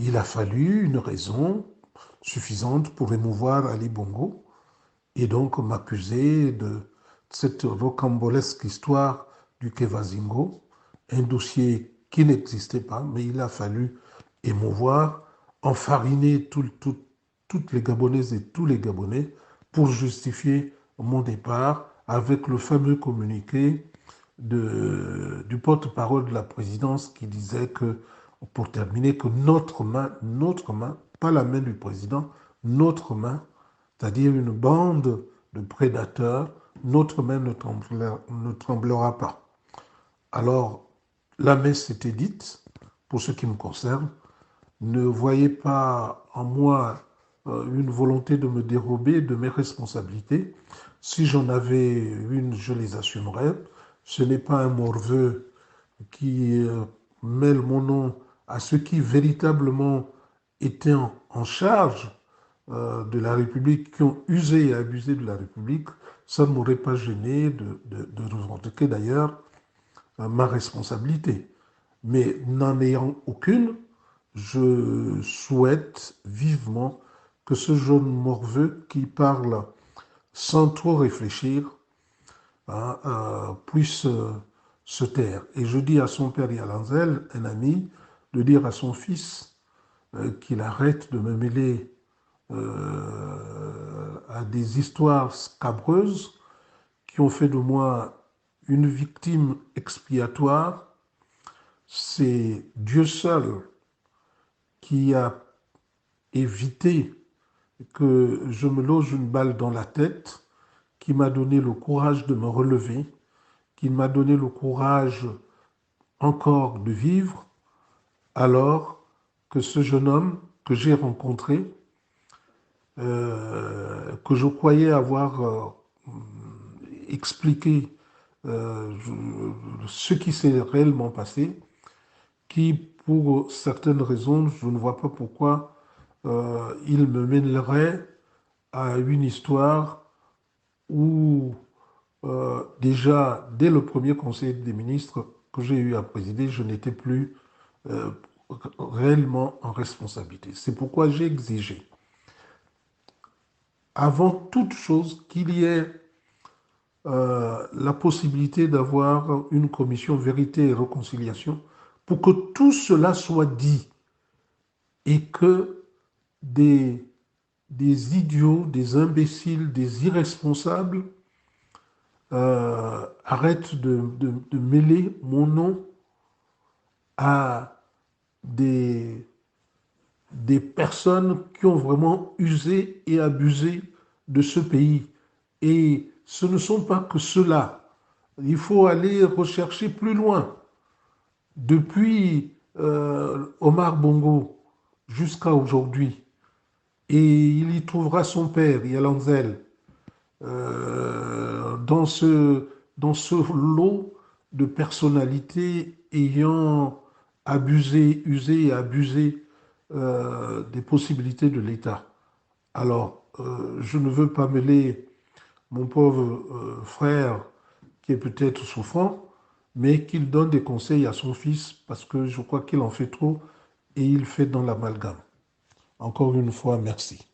Il a fallu une raison suffisante pour émouvoir Ali Bongo et donc m'accuser de cette rocambolesque histoire du Kevazingo, un dossier qui n'existait pas, mais il a fallu émouvoir, enfariner toutes les Gabonaises et tous les Gabonais pour justifier mon départ avec le fameux communiqué du porte-parole de la présidence qui disait que, pour terminer, que notre main, pas la main du président, notre main, c'est-à-dire une bande de prédateurs, notre main ne tremblera pas. Alors, la messe était dite, pour ce qui me concerne. Ne voyez pas en moi une volonté de me dérober de mes responsabilités. Si j'en avais une, je les assumerais. Ce n'est pas un morveux qui mêle mon nom à ceux qui véritablement étaient en charge de la République, qui ont usé et abusé de la République. Ça ne m'aurait pas gêné de revendiquer d'ailleurs ma responsabilité. Mais n'en ayant aucune, je souhaite vivement que ce jeune morveux qui parle sans trop réfléchir puisse se taire. Et je dis à son père Yalanzel, un ami, de dire à son fils qu'il arrête de me mêler à des histoires scabreuses qui ont fait de moi une victime expiatoire. C'est Dieu seul qui a évité que je me loge une balle dans la tête, qui m'a donné le courage de me relever, qui m'a donné le courage encore de vivre, alors que ce jeune homme que j'ai rencontré, que je croyais avoir expliqué ce qui s'est réellement passé, qui, pour certaines raisons, je ne vois pas pourquoi, il me mènerait à une histoire où, déjà, dès le premier conseil des ministres que j'ai eu à présider, je n'étais plus euh, réellement en responsabilité. C'est pourquoi j'ai exigé, avant toute chose, qu'il y ait la possibilité d'avoir une commission vérité et réconciliation pour que tout cela soit dit et que des, des idiots, des imbéciles, des irresponsables arrêtent de mêler mon nom à des, des personnes qui ont vraiment usé et abusé de ce pays. Et ce ne sont pas que ceux-là. Il faut aller rechercher plus loin. Depuis Omar Bongo jusqu'à aujourd'hui, et il y trouvera son père, Yalanzel, dans ce lot de personnalités ayant abusé, usé et abusé des possibilités de l'État. Alors, je ne veux pas mêler mon pauvre frère qui est peut-être souffrant, mais qu'il donne des conseils à son fils parce que je crois qu'il en fait trop et il fait dans l'amalgame. Encore une fois, merci.